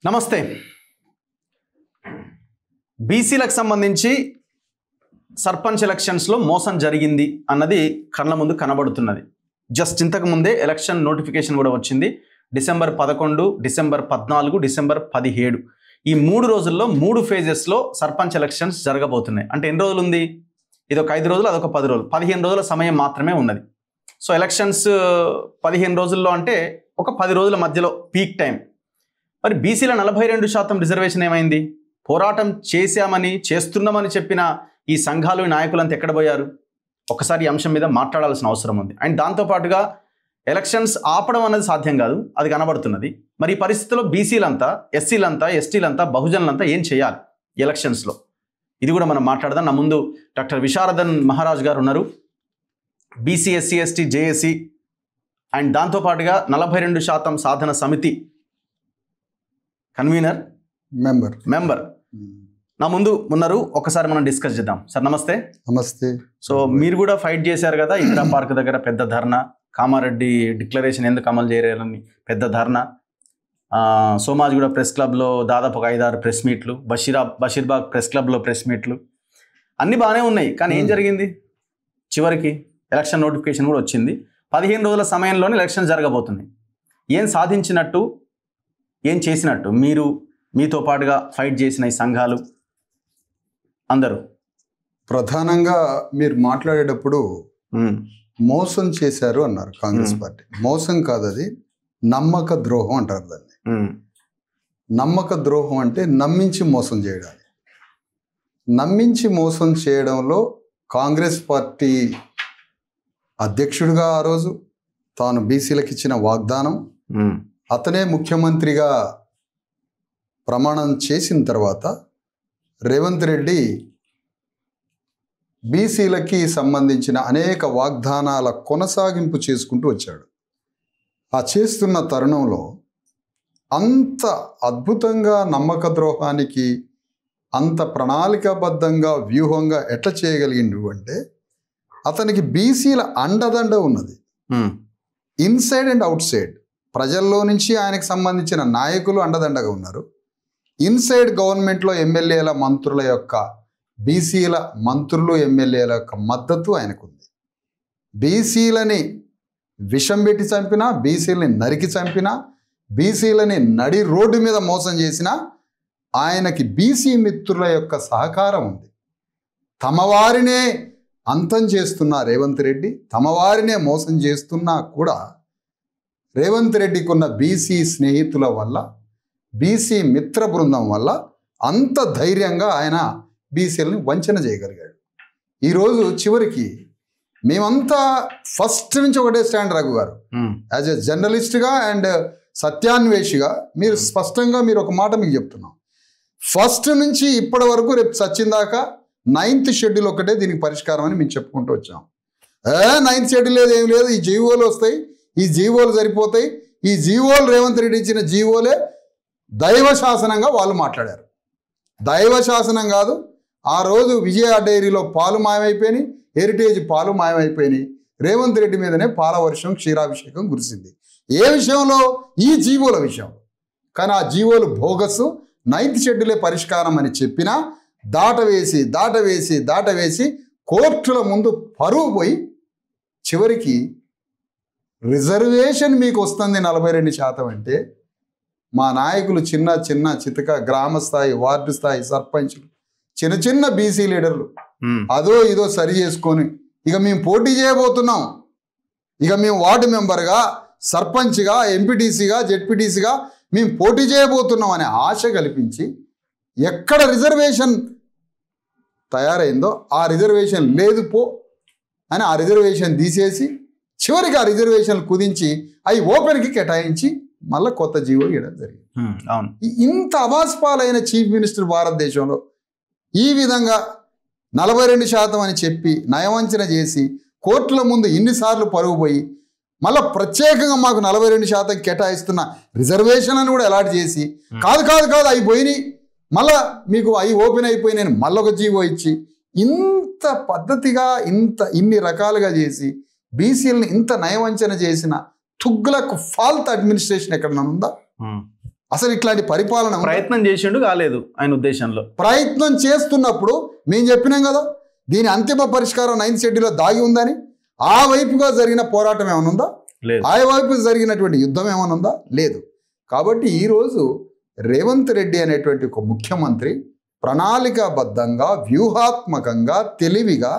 నమస్తే. బీసీలకు సంబంధించి సర్పంచ్ ఎలక్షన్స్లో మోసం జరిగింది అన్నది కళ్ళ ముందు కనబడుతున్నది. జస్ట్ ఇంతకు ముందే ఎలక్షన్ నోటిఫికేషన్ కూడా వచ్చింది. డిసెంబర్ 11, డిసెంబర్ 14, డిసెంబర్ 17 ఈ 3 రోజుల్లో 3 ఫేజెస్లో సర్పంచ్ ఎలక్షన్స్ జరగబోతున్నాయి. అంటే ఎన్ని రోజులు ఉంది? ఇది ఒక 5 రోజులు, అదొక 10 రోజులు, 15 రోజుల సమయం మాత్రమే ఉన్నది. సో ఎలక్షన్స్ 15 రోజుల్లో అంటే ఒక 10 రోజుల మధ్యలో పీక్ టైం. మరి బీసీల 42% రిజర్వేషన్ ఏమైంది? పోరాటం చేశామని చేస్తున్నామని చెప్పిన ఈ సంఘాలు నాయకులంతా ఎక్కడ పోయారు? ఒకసారి ఈ అంశం మీద మాట్లాడాల్సిన అవసరం ఉంది. అండ్ దాంతోపాటుగా ఎలక్షన్స్ ఆపడం అన్నది సాధ్యం కాదు, అది కనబడుతున్నది. మరి ఈ పరిస్థితుల్లో బీసీలంతా, ఎస్సీలంతా, ఎస్టీలంతా, బహుజనులంతా ఏం చేయాలి ఎలక్షన్స్లో? ఇది కూడా మనం మాట్లాడదాం. నా ముందు డాక్టర్ విశారదన్ మహారాజ్ గారు ఉన్నారు, BC SC ST JAC and దాంతోపాటుగా 42% సాధన సమితి కన్వీనర్ మెంబర్ నా ముందు ఉన్నారు. ఒకసారి మనం డిస్కస్ చేద్దాం. సార్ నమస్తే. నమస్తే. సో మీరు కూడా ఫైట్ చేశారు కదా, ఇందిరా పార్క్ దగ్గర పెద్ద ధర్నా, కామారెడ్డి డిక్లరేషన్ ఎందుకు అమలు చేయలేదని పెద్ద ధర్నా, సోమాజిగూడ ప్రెస్ క్లబ్లో దాదాపు ఒక 5-6 ప్రెస్ మీట్లు, బషీర్బాగ్ ప్రెస్ క్లబ్లో ప్రెస్ మీట్లు, అన్నీ బాగానే ఉన్నాయి. కానీ ఏం జరిగింది? చివరికి ఎలక్షన్ నోటిఫికేషన్ కూడా వచ్చింది. 15 రోజుల సమయంలోనే ఎలక్షన్ జరగబోతున్నాయి. ఏం సాధించినట్టు, ఏం చేసినట్టు మీరు, మీతో పాటుగా ఫైట్ చేసిన ఈ సంఘాలు అందరూ? ప్రధానంగా మీరు మాట్లాడేటప్పుడు మోసం చేశారు అన్నారు కాంగ్రెస్ పార్టీ. మోసం కాదు, అది నమ్మక ద్రోహం అంటారు దాన్ని. నమ్మక ద్రోహం అంటే నమ్మించి మోసం చేయడాన్ని. నమ్మించి మోసం చేయడంలో కాంగ్రెస్ పార్టీ అధ్యక్షుడిగా ఆ రోజు తాను బీసీలకు ఇచ్చిన వాగ్దానం, అతనే ముఖ్యమంత్రిగా ప్రమాణం చేసిన తర్వాత రేవంత్ రెడ్డి బీసీలకి సంబంధించిన అనేక వాగ్దానాల కొనసాగింపు చేసుకుంటూ వచ్చాడు. ఆ చేస్తున్న తరుణంలో అంత అద్భుతంగా నమ్మక ద్రోహానికి అంత ప్రణాళికాబద్ధంగా వ్యూహంగా ఎట్లా చేయగలిగిండు అంటే, అతనికి బీసీల అండదండ ఉన్నది, ఇన్సైడ్ అండ్ అవుట్ సైడ్. ప్రజల్లో నుంచి ఆయనకు సంబంధించిన నాయకులు అండదండగా ఉన్నారు. ఇన్సైడ్ గవర్నమెంట్లో ఎమ్మెల్యేల, మంత్రుల యొక్క, బీసీల మంత్రులు, ఎమ్మెల్యేల యొక్క మద్దతు ఆయనకుంది. బీసీలని విషం పెట్టి చంపినా, బీసీలని నరికి చంపినా, బీసీలని నడి రోడ్డు మీద మోసం చేసినా ఆయనకి బీసీ మిత్రుల యొక్క సహకారం ఉంది. తమవారినే అంతం చేస్తున్న రేవంత్ రెడ్డి, తమవారినే మోసం చేస్తున్నా కూడా రేవంత్ రెడ్డికి ఉన్న బీసీ స్నేహితుల వల్ల, బీసీ మిత్ర బృందం వల్ల అంత ధైర్యంగా ఆయన బీసీలని వంచన చేయగలిగాడు. ఈరోజు చివరికి మేమంతా ఫస్ట్ నుంచి ఒకటే స్టాండ్. రఘు గారు యాజ్ ఎ జర్నలిస్ట్గా అండ్ సత్యాన్వేషిగా మీరు స్పష్టంగా మీరు ఒక మాట మీకు చెప్తున్నాం. ఫస్ట్ నుంచి ఇప్పటి వరకు రేపు సచ్చిందాకా 9th షెడ్యూల్ ఒకటే దీనికి పరిష్కారం అని మేము చెప్పుకుంటూ వచ్చాం. 9th షెడ్యూల్ లేదు, ఏం లేదు, ఈ జీవోలు వస్తాయి, ఈ జీవోలు సరిపోతాయి, ఈ జీవోలు రేవంత్ రెడ్డి ఇచ్చిన జీవోలే దైవ శాసనంగా వాళ్ళు మాట్లాడారు. దైవ శాసనం కాదు. ఆ రోజు విజయ డైరీలో పాలు మాయమైపోయినాయి, హెరిటేజ్ పాలు మాయమైపోయినాయి. రేవంత్ రెడ్డి మీదనే పాల వర్షం, క్షీరాభిషేకం కురిసింది. ఏ విషయంలో? ఈ జీవోల విషయం. కానీ ఆ జీవోలు బోగస్, 9th షెడ్యూలే పరిష్కారం అని చెప్పినా దాటవేసి కోర్టుల ముందు పరువు పోయి చివరికి రిజర్వేషన్ మీకు వస్తుంది 42% అంటే మా నాయకులు చిన్న చితక గ్రామ స్థాయి, వార్డు స్థాయి సర్పంచ్లు, చిన్న బీసీ లీడర్లు అదో ఇదో సరి చేసుకొని ఇక మేము పోటీ చేయబోతున్నాం, ఇక మేము వార్డు మెంబర్గా, సర్పంచ్గా, ఎంపీటీసీగా, జెడ్పీటీసీగా మేము పోటీ చేయబోతున్నాం అనే ఆశ కల్పించి ఎక్కడ రిజర్వేషన్ తయారైందో ఆ రిజర్వేషన్ లేదు పో అని ఆ రిజర్వేషన్ తీసేసి చివరికి ఆ రిజర్వేషన్లు కుదించి అవి ఓపెన్కి కేటాయించి మళ్ళీ కొత్త జీవో ఇవ్వడం జరిగింది. ఇంత అవాస్పాలైన చీఫ్ మినిస్టర్ భారతదేశంలో ఈ విధంగా 42% అని చెప్పి నయవంచన చేసి కోర్టుల ముందు ఇన్నిసార్లు పరుగు పోయి మళ్ళీ ప్రత్యేకంగా మాకు 42% కేటాయిస్తున్న రిజర్వేషన్ అని కూడా అలాట్ చేసి కాదు అవి పోయినాయి, మళ్ళా మీకు అవి ఓపెన్ అయిపోయినాయి మళ్ళీ ఒక జీవో ఇచ్చి ఇంత పద్ధతిగా ఇన్ని రకాలుగా చేసి బీసీలను ఇంత నయవంచన చేసిన తుగ్లక్ ఫాల్త్ అడ్మినిస్ట్రేషన్ ఎక్కడన్నా ఉందా? అసలు ఇట్లాంటి పరిపాలన ప్రయత్నం చేసిండు, కాలేదు ఆయన ఉద్దేశంలో. ప్రయత్నం చేస్తున్నప్పుడు మేము చెప్పినాం కదా, దీని అంతిమ పరిష్కారం 9th షెడ్యూల్లో దాగి ఉందని. ఆ వైపుగా జరిగిన పోరాటం ఏమైనా ఉందా? లేదు. ఆ వైపు జరిగినటువంటి యుద్ధం ఏమైనా ఉందా? లేదు. కాబట్టి ఈరోజు రేవంత్ రెడ్డి అనేటువంటి ఒక ముఖ్యమంత్రి ప్రణాళికాబద్ధంగా, వ్యూహాత్మకంగా, తెలివిగా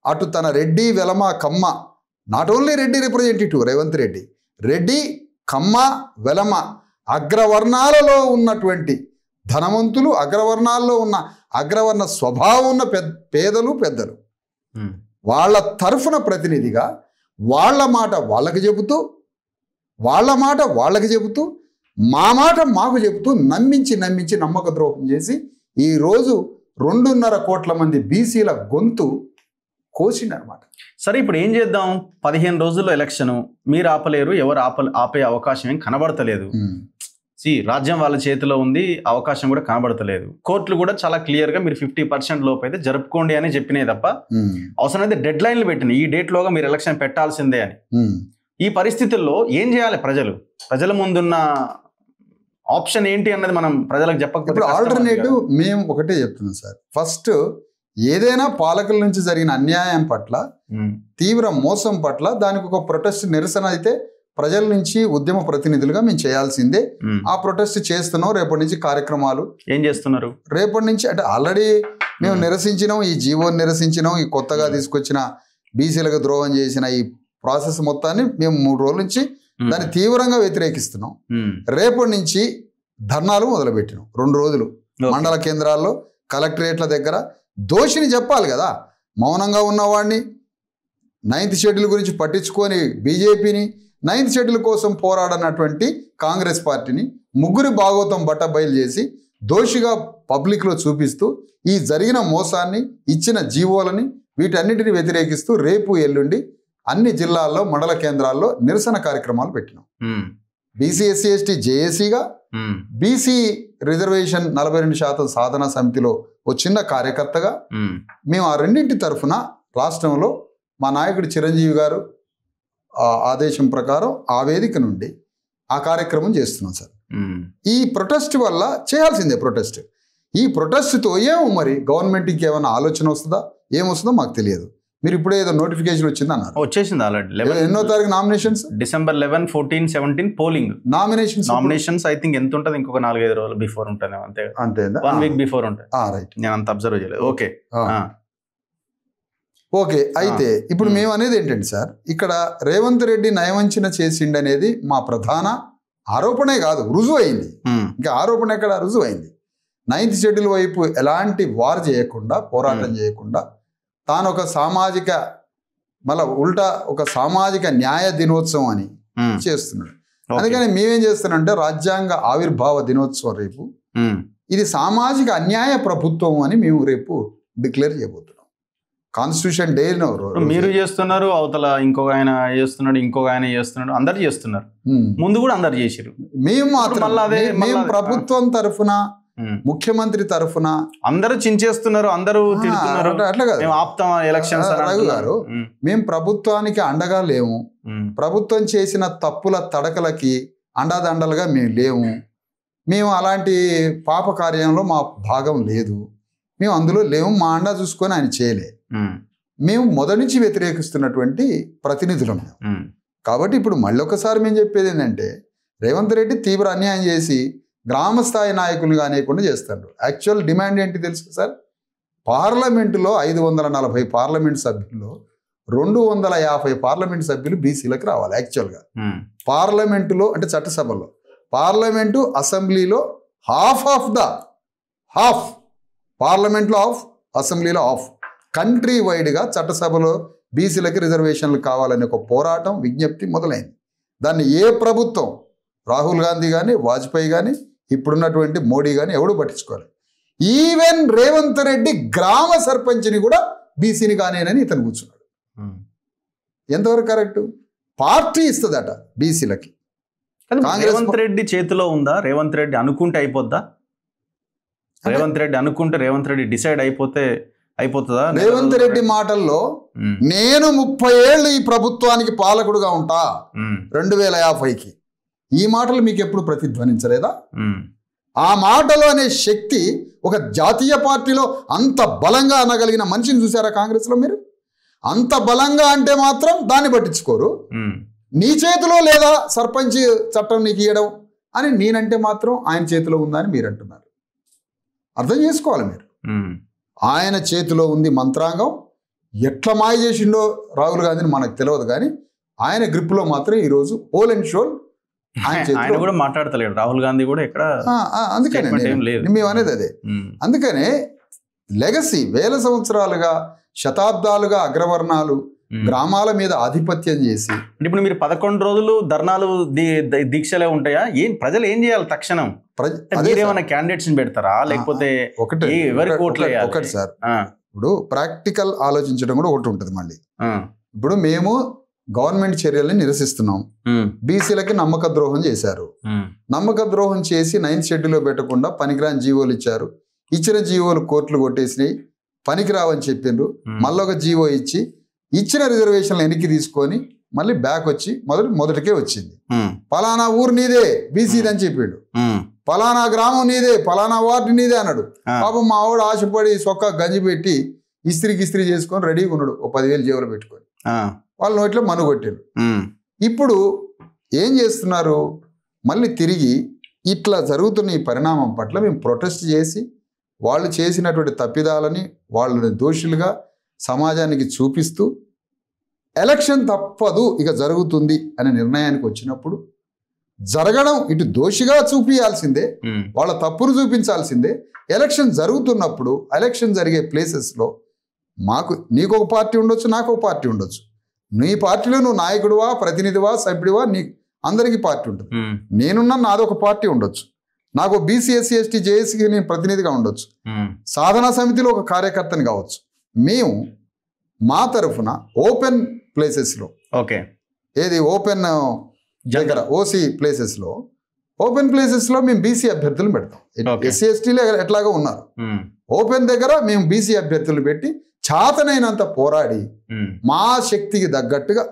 అటు తన Reddy, Velama, Kamma, not only Reddy representative Revanth Reddy, Reddy, Kamma, Velama అగ్రవర్ణాలలో ఉన్నటువంటి ధనవంతులు, అగ్రవర్ణాల్లో ఉన్న అగ్రవర్ణ స్వభావం ఉన్న పేదలు, పెద్దలు, వాళ్ళ తరఫున ప్రతినిధిగా వాళ్ళ మాట వాళ్ళకి చెబుతూ, వాళ్ళ మాట వాళ్ళకి చెబుతూ, మా మాట మాకు చెబుతూ నమ్మించి నమ్మక ద్రోహం చేసి ఈరోజు 2.5 కోట్ల మంది బీసీల గొంతు కోసిండనమాట. సరే, ఇప్పుడు ఏం చేద్దాం? 15 రోజుల్లో ఎలక్షను, మీరు ఆపలేరు, ఎవరు ఆపే అవకాశం ఏం కనబడతలేదు. రాజ్యం వాళ్ళ చేతిలో ఉంది, అవకాశం కూడా కనబడతలేదు. కోర్టులు కూడా చాలా క్లియర్గా మీరు 50% లోపు అయితే జరుపుకోండి అని చెప్పినాయి తప్ప అవసరమైతే డెడ్ లైన్లు పెట్టినాయి, ఈ డేట్లోగా మీరు ఎలక్షన్ పెట్టాల్సిందే అని. ఈ పరిస్థితుల్లో ఏం చేయాలి? ప్రజల ముందున్న ఆప్షన్ ఏంటి అన్నది మనం ప్రజలకు చెప్పకపోతే ఆల్టర్నేటివ్ మేము ఒకటే చెప్తున్నాం సార్. ఫస్ట్ ఏదైనా పాలకుల నుంచి జరిగిన అన్యాయం పట్ల, తీవ్ర మోసం పట్ల దానికి ఒక ప్రొటెస్ట్, నిరసన అయితే ప్రజల నుంచి ఉద్యమ ప్రతినిధులుగా మేము చేయాల్సిందే. ఆ ప్రొటెస్ట్ చేస్తున్నాం. రేపటి నుంచి కార్యక్రమాలు ఏం చేస్తున్నారు? రేపటి నుంచి అంటే ఆల్రెడీ మేము నిరసించినాం, ఈ జీవోని నిరసించినాం, ఈ కొత్తగా తీసుకొచ్చిన బీసీలకు ద్రోహం చేసిన ఈ ప్రాసెస్ మొత్తాన్ని మేము 3 రోజుల నుంచి దాన్ని తీవ్రంగా వ్యతిరేకిస్తున్నాం. రేపటి నుంచి ధర్నాలు మొదలుపెట్టినాం. 2 రోజులు మండల కేంద్రాల్లో, కలెక్టరేట్ల దగ్గర దోషిని చెప్పాలి కదా. మౌనంగా ఉన్నవాడిని, 9th షెడ్యూల్ గురించి పట్టించుకొని బీజేపీని, 9th షెడ్యూల్ కోసం పోరాడనటువంటి కాంగ్రెస్ పార్టీని ముగ్గురి భాగోతం బట్టబయలు చేసి దోషిగా పబ్లిక్లో చూపిస్తూ ఈ జరిగిన మోసాన్ని, ఇచ్చిన జీవోలని, వీటన్నిటిని వ్యతిరేకిస్తూ రేపు ఎల్లుండి అన్ని జిల్లాల్లో, మండల కేంద్రాల్లో నిరసన కార్యక్రమాలు పెట్టినాం. బీసీ ఎస్సీ ఎస్టీ జేఏసీగా, బీసీ రిజర్వేషన్ 42% సాధన సమితిలో ఓ చిన్న కార్యకర్తగా మేము ఆ రెండింటి తరఫున రాష్ట్రంలో మా నాయకుడు చిరంజీవి గారు ఆదేశం ప్రకారం ఆ వేదిక నుండి ఆ కార్యక్రమం చేస్తున్నాం సార్. ఈ ప్రొటెస్ట్ వల్ల చేయాల్సిందే ప్రొటెస్ట్. ఈ ప్రొటెస్ట్తో ఏమో మరి గవర్నమెంట్కి ఏమైనా ఆలోచన వస్తుందా, ఏమొస్తుందో మాకు తెలియదు. మీరు ఇప్పుడే ఏదో నోటిఫికేషన్ వచ్చింది అన్నారు. వచ్చేసింది ఆల్రెడీ. ఎన్నో తారీఖు nominations? December 11, 14, 17 polling. Nominations I think ఎంత ఉంటుంది? ఇంకొక 4-5 రోజులు బిఫోర్ ఉంటుంది అంతే. 1 వీక్ బిఫోర్ ఉంటుంది. రైట్, నేను అంత అబ్జర్వ్ చేయలేదు. ఓకే. అయితే ఇప్పుడు మేము అనేది ఏంటంటే సార్, ఇక్కడ రేవంత్ రెడ్డి నయవంచన చేసిండు అనేది మా ప్రధాన ఆరోపణే కాదు, రుజువు అయింది. ఇంకా ఆరోపణ ఎక్కడ? రుజువు అయింది. 9th షెడ్యూల్ వైపు ఎలాంటి వార్ చేయకుండా, పోరాటం చేయకుండా తాను ఒక సామాజిక, మళ్ళా ఉల్టా ఒక సామాజిక న్యాయ దినోత్సవం అని చేస్తున్నాడు. అందుకని మేమేం చేస్తున్నామంటే రాజ్యాంగ ఆవిర్భావ దినోత్సవం రేపు, ఇది సామాజిక అన్యాయ ప్రభుత్వం అని మేము రేపు డిక్లేర్ చేయబోతున్నాం. కాన్స్టిట్యూషన్ డే మీరు చేస్తున్నారు, అవతల ఇంకొక ఆయన చేస్తున్నాడు, ఇంకొక ఆయన చేస్తున్నాడు, అందరు చేస్తున్నారు. ముందు కూడా అందరు చేసారు. మేము మాత్రం మేము ప్రభుత్వం తరఫున, ముఖ్యమంత్రి తరఫున అందరూ చించేస్తున్నారు, అందరూ తిడుతున్నారు. అట్లా కాదు ఆపుతాం ఎలక్షన్స్. రఘు గారు, మేము ప్రభుత్వానికి అండగా లేము. ప్రభుత్వం చేసిన తప్పుల తడకలకి అండదండలుగా మేము లేము. మేము అలాంటి పాప కార్యంలో మా భాగం లేదు. మేము అందులో లేము. మా అండా చూసుకొని ఆయన చేయలే. మేము మొదటి నుంచి వ్యతిరేకిస్తున్నటువంటి ప్రతినిధులం. కాబట్టి ఇప్పుడు మళ్ళీ ఒకసారి మేము చెప్పేది ఏంటంటే, రేవంత్ రెడ్డి తీవ్ర అన్యాయం చేసి గ్రామ స్థాయి నాయకులు కానివ్వకుండా చేస్తారు. యాక్చువల్ డిమాండ్ ఏంటి తెలుసు సార్? పార్లమెంటులో 540 పార్లమెంట్ సభ్యుల్లో 250 పార్లమెంట్ సభ్యులు బీసీలకు రావాలి. యాక్చువల్గా పార్లమెంటులో అంటే చట్టసభలో, పార్లమెంటు అసెంబ్లీలో హాఫ్ పార్లమెంట్లో హాఫ్, అసెంబ్లీలో హాఫ్. కంట్రీ వైడ్గా చట్టసభలో బీసీలకి రిజర్వేషన్లు కావాలనే ఒక పోరాటం, విజ్ఞప్తి మొదలైంది. దాన్ని ఏ ప్రభుత్వం, రాహుల్ గాంధీ కానీ, వాజ్పేయి కానీ, ఇప్పుడున్నటువంటి మోడీ కానీ ఎవడు పట్టించుకోవాలి. ఈవెన్ రేవంత్ రెడ్డి గ్రామ సర్పంచ్ని కూడా బీసీని కానేనని ఇతను కూర్చున్నాడు. ఎంతవరకు కరెక్ట్? పార్టీ ఇస్తుందట బీసీలకి. రేవంత్ రెడ్డి చేతిలో ఉందా? రేవంత్ రెడ్డి అనుకుంటే అయిపోద్దా? రేవంత్ రెడ్డి అనుకుంటే, రేవంత్ రెడ్డి డిసైడ్ అయిపోతుందా? రేవంత్ రెడ్డి మాటల్లో నేను 30 ఏళ్ళు ఈ ప్రభుత్వానికి పాలకుడుగా ఉంటా 2050కి, ఈ మాటలు మీకు ఎప్పుడు ప్రతిధ్వనించలేదా? ఆ మాటలు అనే శక్తి ఒక జాతీయ పార్టీలో అంత బలంగా అనగలిగిన మనిషిని చూసారా కాంగ్రెస్లో మీరు? అంత బలంగా అంటే మాత్రం దాన్ని పట్టించుకోరు. నీ చేతిలో లేదా సర్పంచ్ చట్టం నీకు ఇవ్వడం అని నేనంటే మాత్రం ఆయన చేతిలో ఉందని మీరు అంటున్నారు. అర్థం చేసుకోవాలి మీరు. ఆయన చేతిలో ఉంది మంత్రాంగం. ఎట్లా మాయ చేసిండో రాహుల్ గాంధీని మనకు తెలియదు, కానీ ఆయన గ్రిప్లో మాత్రం ఈరోజు హోల్ అండ్ షోల్ ఆయన కూడా మాట్లాడతలేడు. రాహుల్ గాంధీ కూడా ఎక్కడ. అందుకనే మేము అనేది అదే. అందుకనే లెగసీ వేల సంవత్సరాలుగా శతాబ్దాలుగా అగ్రవర్ణాలు గ్రామాల మీద ఆధిపత్యం చేసి ఇప్పుడు మీరు 11 రోజులు ధర్నాలు దీక్షలే ఉంటాయా? ప్రజలు ఏం చేయాలి తక్షణం? మీరేమైనా క్యాండిడేట్స్ పెడతారా లేకపోతే ఒకటి సార్, ఇప్పుడు ప్రాక్టికల్ ఆలోచించడం కూడా ఒకటి ఉంటుంది. మళ్ళీ ఇప్పుడు మేము గవర్నమెంట్ చర్యల్ని నిరసిస్తున్నాం. బీసీలకి నమ్మక ద్రోహం చేశారు. నమ్మక ద్రోహం చేసి 9th షెడ్యూల్లో పెట్టకుండా పనికిరాని జీవోలు ఇచ్చారు. ఇచ్చిన జీవోలు కోర్టులు కొట్టేసినాయి, పనికిరావని చెప్పిండ్రు. మళ్ళీ ఒక జీవో ఇచ్చి ఇచ్చిన రిజర్వేషన్లు వెనక్కి తీసుకొని మళ్ళీ బ్యాక్ వచ్చి మొదటికే వచ్చింది. పలానా ఊరు నీదే బీసీది అని చెప్పాడు. పలానా గ్రామం నీదే, పలానా వార్డు నీదే అన్నాడు. పాపం మా ఆవిడ ఆశపడి సొక్క గంజి పెట్టి ఇస్త్రీ చేసుకొని రెడీగా ఉన్నాడు. 10,000 జేబులు పెట్టుకొని వాళ్ళ నోట్లో మనుగొట్టారు. ఇప్పుడు ఏం చేస్తున్నారు? మళ్ళీ తిరిగి ఇట్లా జరుగుతున్న ఈ పరిణామం పట్ల మేము ప్రొటెస్ట్ చేసి వాళ్ళు చేసినటువంటి తప్పిదాలని వాళ్ళని దోషులుగా సమాజానికి చూపిస్తూ ఎలక్షన్ తప్పదు ఇక జరుగుతుంది అనే నిర్ణయానికి వచ్చినప్పుడు జరగడం ఇటు దోషిగా చూపించాల్సిందే, వాళ్ళ తప్పును చూపించాల్సిందే. ఎలక్షన్ జరుగుతున్నప్పుడు ఎలక్షన్ జరిగే ప్లేసెస్లో నీకు ఒక పార్టీ ఉండొచ్చు, నాకు ఒక పార్టీ ఉండొచ్చు. నీ పార్టీలో నువ్వు నాయకుడివా, ప్రతినిధివా, సభ్యుడివా, అందరికీ పార్టీ ఉంటుంది. నేనున్నా నాదొక పార్టీ ఉండొచ్చు. నాకు బీసీ ఎస్సీ ఎస్టీ జేఏసీకి నేను ప్రతినిధిగా ఉండొచ్చు. సాధనా సమితిలో ఒక కార్యకర్తని కావచ్చు. మేము మా తరఫున ఓపెన్ ప్లేసెస్లో ఓపెన్ దగ్గర ఓసీ ప్లేసెస్లో మేము బీసీ అభ్యర్థులు పెడతాం. ఎస్సీ ఎస్టీలు ఎట్లాగో ఉన్నారు. ఓపెన్ దగ్గర మేము బీసీ అభ్యర్థులు పెట్టి చాతనైనంత పోరాడి మా శక్తికి తగ్గట్టుగా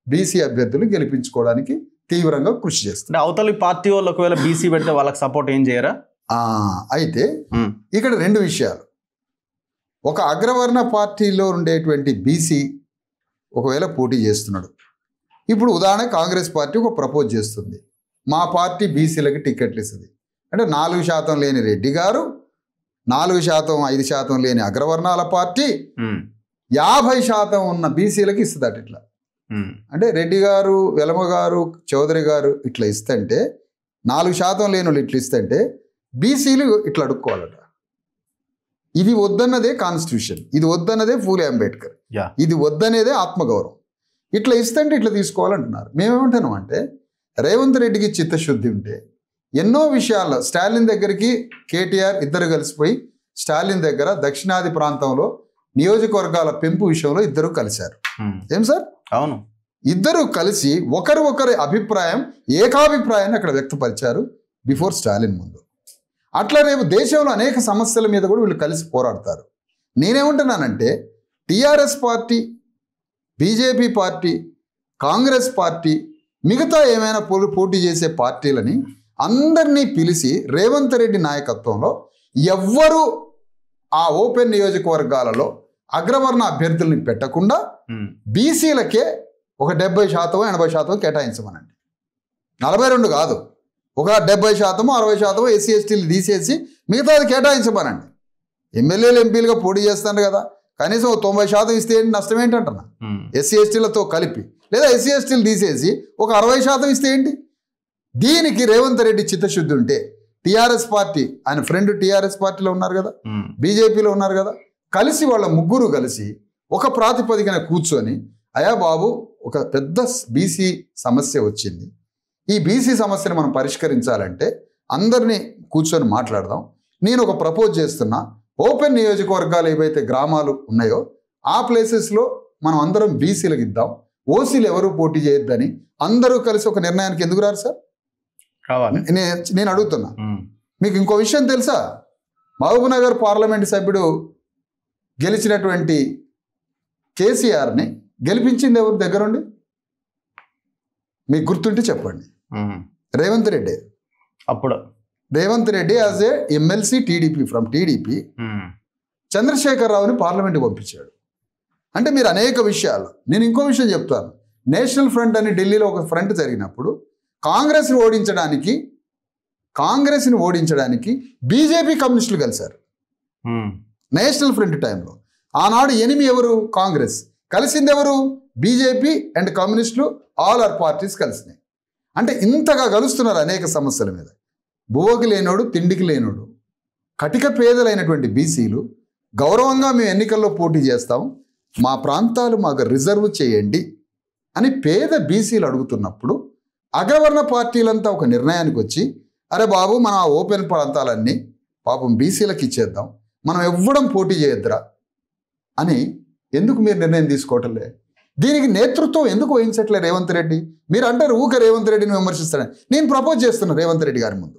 బీసీ అభ్యర్థులు గెలిపించుకోవడానికి తీవ్రంగా కృషి చేస్తాం. అవతలి పార్టీ వాళ్ళు ఒకవేళ బీసీ పెడితే వాళ్ళకి సపోర్ట్ ఏం చేయరా? అయితే ఇక్కడ 2 విషయాలు. ఒక అగ్రవర్ణ పార్టీలో ఉండేటువంటి బీసీ ఒకవేళ పోటీ చేస్తున్నాడు. ఇప్పుడు ఉదాహరణ కాంగ్రెస్ పార్టీ ఒక ప్రపోజ్ చేస్తుంది, మా పార్టీ బీసీలకి టికెట్లు ఇస్తుంది అంటే 4% లేని రెడ్డి గారు, 4%, 5% లేని అగ్రవర్ణాల పార్టీ 50% ఉన్న బీసీలకి ఇస్తుందట. ఇట్లా అంటే రెడ్డి గారు, వెలమ గారు, చౌదరి గారు ఇట్లా ఇస్తుంటే 4% లేని వాళ్ళు ఇట్లా ఇస్తుంటే బీసీలు ఇట్లా అడుక్కోవాలట. ఇది వద్దన్నదే కాన్స్టిట్యూషన్, ఇది వద్దన్నదే ఫూలే అంబేద్కర్, ఇది వద్దనేదే ఆత్మగౌరవం. ఇట్లా ఇస్తుంటే ఇట్లా తీసుకోవాలంటున్నారు. మేమేమంటున్నాం అంటే రేవంత్ రెడ్డికి చిత్తశుద్ధి ఉంటే ఎన్నో విషయాల్లో స్టాలిన్ దగ్గరికి కేటీఆర్ ఇద్దరు కలిసిపోయి స్టాలిన్ దగ్గర దక్షిణాది ప్రాంతంలో నియోజకవర్గాల పెంపు విషయంలో ఇద్దరు కలిశారు. ఏం సార్? అవును, ఇద్దరు కలిసి ఒకరి అభిప్రాయం ఏకాభిప్రాయాన్ని అక్కడ వ్యక్తపరిచారు బిఫోర్ స్టాలిన్ ముందు. అట్లా రేపు దేశంలో అనేక సమస్యల మీద కూడా వీళ్ళు కలిసి పోరాడతారు. నేనేమంటున్నానంటే TRS party, BJP party, Congress party, మిగతా ఏమైనా పోటీ చేసే పార్టీలని అందరినీ పిలిచి రేవంత్ రెడ్డి నాయకత్వంలో ఎవ్వరూ ఆ ఓపెన్ నియోజకవర్గాలలో అగ్రవర్ణ అభ్యర్థుల్ని పెట్టకుండా బీసీలకే ఒక 70%, 80% కేటాయించమనండి. 42 కాదు, ఒక 70%, 60% ఎస్సీ ఎస్టీలు తీసేసి మిగతాది కేటాయించమనండి. ఎమ్మెల్యేలు ఎంపీలుగా పోటీ చేస్తాను కదా, కనీసం 90% ఇస్తే ఏంటి, నష్టం ఏంటంటున్నా? ఎస్సీ ఎస్టీలతో కలిపి, లేదా ఎస్సీ ఎస్టీలు తీసేసి ఒక 60% ఇస్తే ఏంటి? దీనికి రేవంత్ రెడ్డి చిత్తశుద్ధి ఉంటే టీఆర్ఎస్ పార్టీ, ఆయన ఫ్రెండ్ టీఆర్ఎస్ పార్టీలో ఉన్నారు కదా, బీజేపీలో ఉన్నారు కదా, కలిసి వాళ్ళ ముగ్గురు కలిసి ఒక ప్రాతిపదికన కూర్చొని అయ్యా బాబు ఒక పెద్ద బీసీ సమస్య వచ్చింది, ఈ బీసీ సమస్యను మనం పరిష్కరించాలంటే అందరినీ కూర్చొని మాట్లాడదాం. నేను ఒక ప్రపోజ్ చేస్తున్నా, ఓపెన్ నియోజకవర్గాలు ఏవైతే గ్రామాలు ఉన్నాయో ఆ ప్లేసెస్లో మనం అందరం బీసీలకు ఇద్దాం, ఓసీలు ఎవరు పోటీ చేయొద్దని అందరూ కలిసి ఒక నిర్ణయానికి ఎందుకు రారు సార్? నేను అడుగుతున్నా. మీకు ఇంకో విషయం తెలుసా? మహబూబ్నగర్ పార్లమెంట్ సభ్యుడు గెలిచినటువంటి కేసీఆర్ని గెలిపించింది ఎవరు దగ్గరుండి? మీకు గుర్తుంటే చెప్పండి. రేవంత్ రెడ్డి. అప్పుడు Revanth Reddy as a MLC TDP from TDP చంద్రశేఖరరావుని పార్లమెంట్కి పంపించాడు. అంటే మీరు అనేక విషయాలు. నేను ఇంకో విషయం చెప్తాను. నేషనల్ ఫ్రంట్ అని ఢిల్లీలో ఒక ఫ్రంట్ జరిగినప్పుడు కాంగ్రెస్ని ఓడించడానికి బీజేపీ కమ్యూనిస్టులు కలిశారు నేషనల్ ఫ్రంట్ టైంలో. ఆనాడు ఎనిమి ఎవరు? కాంగ్రెస్. కలిసింది ఎవరు? బీజేపీ అండ్ కమ్యూనిస్టులు, ఆల్ ఆర్ పార్టీస్ కలిసినాయి. అంటే ఇంతగా కలుస్తున్నారు అనేక సమస్యల మీద. బువ్వకి లేనోడు, తిండికి లేనోడు, కటిక పేదలైనటువంటి బీసీలు గౌరవంగా మేము ఎన్నికల్లో పోటీ చేస్తాం, మా ప్రాంతాలు మాకు రిజర్వ్ చేయండి అని పేద బీసీలు అడుగుతున్నప్పుడు అగ్రవర్ణ పార్టీలంతా ఒక నిర్ణయానికి వచ్చి, అరే బాబు మనం ఆ ఓపెన్ ప్రాంతాలన్నీ పాపం బీసీలకు ఇచ్చేద్దాం, మనం ఎవ్వడం పోటీ చేయొద్దురా అని ఎందుకు మీరు నిర్ణయం తీసుకోవటంలే? దీనికి నేతృత్వం ఎందుకు వహించట్లే రేవంత్ రెడ్డి? మీరు అంటారు ఊకే రేవంత్ రెడ్డిని విమర్శిస్తాడని. నేను ప్రపోజ్ చేస్తున్నా రేవంత్ రెడ్డి గారి ముందు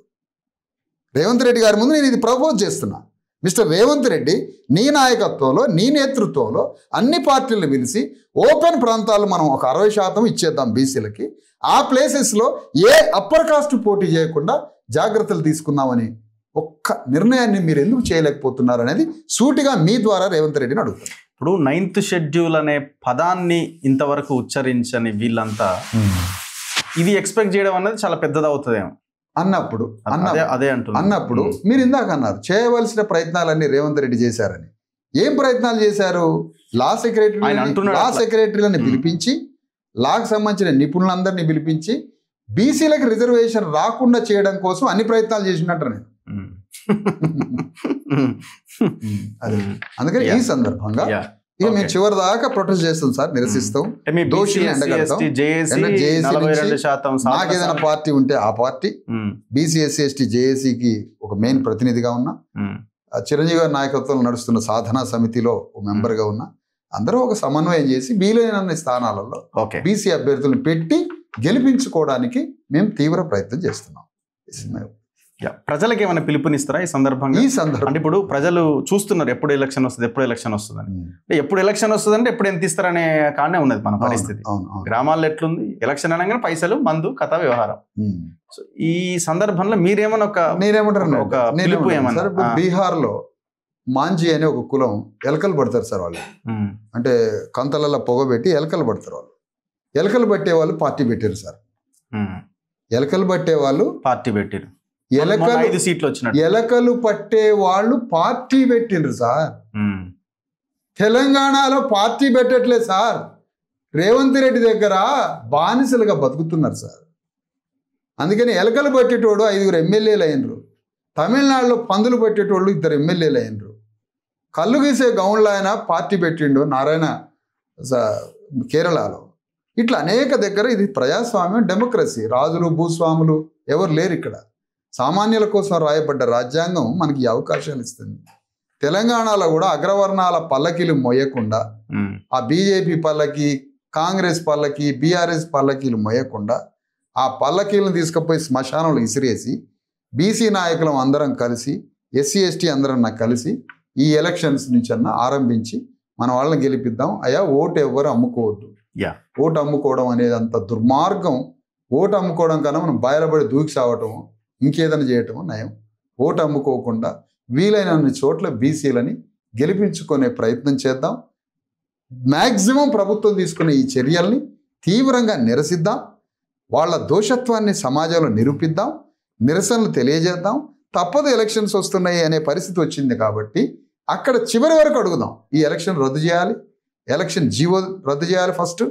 నేను ఇది ప్రపోజ్ చేస్తున్నా. మిస్టర్ రేవంత్ రెడ్డి, నీ నాయకత్వంలో, నీ నేతృత్వంలో అన్ని పార్టీలను పిలిచి ఓపెన్ ప్రాంతాలు మనం ఒక 60% ఇచ్చేద్దాం బీసీలకి, ఆ ప్లేసెస్లో ఏ అప్పర్ కాస్ట్ పోటీ చేయకుండా జాగ్రత్తలు తీసుకుందామని ఒక్క నిర్ణయాన్ని మీరు ఎందుకు చేయలేకపోతున్నారు అనేది సూటిగా మీ ద్వారా రేవంత్ రెడ్డిని అడుగుతారు. ఇప్పుడు 9th షెడ్యూల్ అనే పదాన్ని ఇంతవరకు ఉచ్చరించని వీళ్ళంతా ఇది ఎక్స్పెక్ట్ చేయడం అనేది చాలా పెద్దది అవుతుందేమో అన్నప్పుడు అంటున్నారు. మీరు ఇందాక అన్నారు చేయవలసిన ప్రయత్నాలన్నీ రేవంత్ రెడ్డి చేశారని. ఏం ప్రయత్నాలు చేశారు? లా సెక్రటరీలని పిలిపించి, లాకు సంబంధించిన నిపుణులందరినీ పిలిపించి బీసీలకు రిజర్వేషన్ రాకుండా చేయడం కోసం అన్ని ప్రయత్నాలు చేసినట్టు నేను. అదే అందుకని ఈ సందర్భంగా ఇక మేము చివరి దాకా ప్రొటెస్ట్ చేస్తాం సార్, నిరసిస్తాం, దోషుల్ని ఎండగడతాం. నాకేదైనా పార్టీ ఉంటే ఆ పార్టీ, బీసీ ఎస్సీ ఎస్టీ జేఏసీకి ఒక మెయిన్ ప్రతినిధిగా ఉన్నా, చిరంజీవి గారి నాయకత్వంలో నడుస్తున్న సాధనా సమితిలో ఒక మెంబర్గా ఉన్నా, అందరూ ఒక సమన్వయం చేసి వీలైన స్థానాలలో బీసీ అభ్యర్థులను పెట్టి గెలిపించుకోవడానికి మేము తీవ్ర ప్రయత్నం చేస్తున్నాం. ప్రజలకు ఏమైనా పిలుపునిస్తారా ఈ సందర్భంగా? అంటే ఇప్పుడు ప్రజలు చూస్తున్నారు ఎప్పుడు ఎలక్షన్ వస్తుంది అని. ఎప్పుడు ఎలక్షన్ వస్తుందంటే ఎప్పుడు ఎంత ఇస్తారనే కానే ఉన్నది మన పరిస్థితి. గ్రామాల్లో ఎట్లుంది? ఎలక్షన్ అనగానే పైసలు, మందు, కథ, వ్యవహారం. సో ఈ సందర్భంలో మీరేమన్నా బీహార్ లో మాంజీ అనే ఒక కులం ఎలకలు పడతారు సార్ వాళ్ళు. అంటే కంతలలో పొగబెట్టి ఎలకలు పడతారు వాళ్ళు. ఎలకలు పట్టే వాళ్ళు పార్టీ పెట్టారు సార్. ఎలకలు పట్టే వాళ్ళు పార్టీ పెట్టారు. ఎలకలు పట్టే వాళ్ళు పార్టీ పెట్టిండ్రు సార్. తెలంగాణలో పార్టీ పెట్టట్లేదు సార్. రేవంత్ రెడ్డి దగ్గర బానిసలుగా బతుకుతున్నారు సార్. అందుకని ఎలకలు పట్టేటోడు 5 ఎమ్మెల్యేలు అయినరు. తమిళనాడులో పందులు పట్టేటోళ్ళు 2 ఎమ్మెల్యేలు అయినరు. కళ్ళు గీసే గౌన్లో ఆయన పార్టీ పెట్టిండు నారాయణ కేరళలో. ఇట్లా అనేక దగ్గర ఇది ప్రజాస్వామ్యం, డెమోక్రసీ. రాజులు భూస్వాములు ఎవరు లేరు ఇక్కడ. సామాన్యుల కోసం రాయబడ్డ రాజ్యాంగం మనకి ఈ అవకాశాలు ఇస్తుంది. తెలంగాణలో కూడా అగ్రవర్ణాల పల్లకీలు మోయకుండా, ఆ బీజేపీ పల్లకి, కాంగ్రెస్ పల్లకి, బీఆర్ఎస్ పల్లకీలు మోయకుండా ఆ పల్లకీలను తీసుకుపోయి శ్మశానంలో ఇసిరేసి బీసీ నాయకులం అందరం కలిసి, ఎస్సీ ఎస్టీ అందరం కలిసి ఈ ఎలక్షన్స్ నుంచి ఆరంభించి మన వాళ్ళని గెలిపిద్దాం. అయ్యా ఓటు ఎవ్వరు అమ్ముకోవద్దు. ఓటు అమ్ముకోవడం అనేది అంత దుర్మార్గం. ఓటు అమ్ముకోవడం కన్నా మనం బయలుపడి దూకి సావటం, ఇంకేదైనా చేయటం నయం. ఓటు అమ్ముకోకుండా వీలైనన్ని చోట్ల బీసీలని గెలిపించుకునే ప్రయత్నం చేద్దాం. మ్యాక్సిమం ప్రభుత్వం తీసుకునే ఈ చర్యల్ని తీవ్రంగా నిరసిద్దాం. వాళ్ళ దోషత్వాన్ని సమాజంలో నిరూపిద్దాం, నిరసనలు తెలియజేద్దాం. తప్పదు, ఎలక్షన్స్ వస్తున్నాయి అనే పరిస్థితి వచ్చింది కాబట్టి అక్కడ చివరి వరకు అడుగుదాం. ఈ ఎలక్షన్ రద్దు చేయాలి, ఎలక్షన్ జీవో రద్దు చేయాలి. ఫస్ట్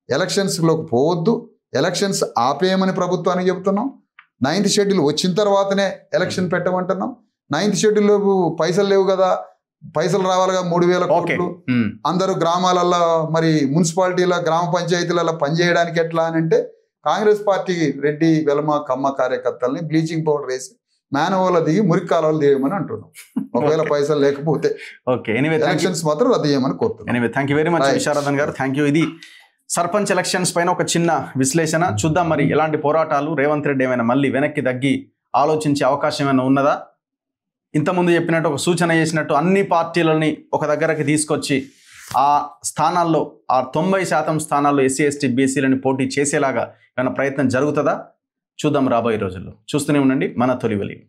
ఎలక్షన్స్లోకి పోవద్దు, ఎలక్షన్స్ ఆపేయమని ప్రభుత్వానికి చెబుతున్నాం. 9th షెడ్యూల్ వచ్చిన తర్వాతనే ఎలక్షన్ పెట్టమంటున్నాం. 9th షెడ్యూల్ లోపు పైసలు లేవు కదా, పైసలు రావాలిగా 3,000 కోట్లు. అందరూ గ్రామాలలో, మరి మున్సిపాలిటీల, గ్రామ పంచాయతీలలో పనిచేయడానికి ఎట్లా అని అంటే కాంగ్రెస్ పార్టీ రెడ్డి, వెలమ, కమ్మ కార్యకర్తల్ని బ్లీచింగ్ పౌడర్ వేసి మేనవోలో దిగి మురికి కాలువలు దిగమని అంటున్నాం. ఒకవేళ పైసలు లేకపోతే ఎలక్షన్స్ మాత్రం రద్దు చేయమని కోరుతున్నాం. Thank you very much Visharadan garu. Thank you. ఇది సర్పంచ్ ఎలక్షన్స్ పైన ఒక చిన్న విశ్లేషణ. చూద్దాం మరి ఎలాంటి పోరాటాలు, రేవంత్ రెడ్డి ఏమైనా మళ్ళీ వెనక్కి తగ్గి ఆలోచించే అవకాశం ఏమైనా ఉన్నదా? ఇంతకుముందు చెప్పినట్టు ఒక సూచన చేసినట్టు అన్ని పార్టీలని ఒక దగ్గరకి తీసుకొచ్చి ఆ స్థానాల్లో, ఆ 90% స్థానాల్లో ఎస్సీ ఎస్టీ బీసీలని పోటీ చేసేలాగా ఏమైనా ప్రయత్నం జరుగుతుందా? చూద్దాం రాబోయే రోజుల్లో. చూస్తూనే ఉండండి మన తొలి వెలుగు.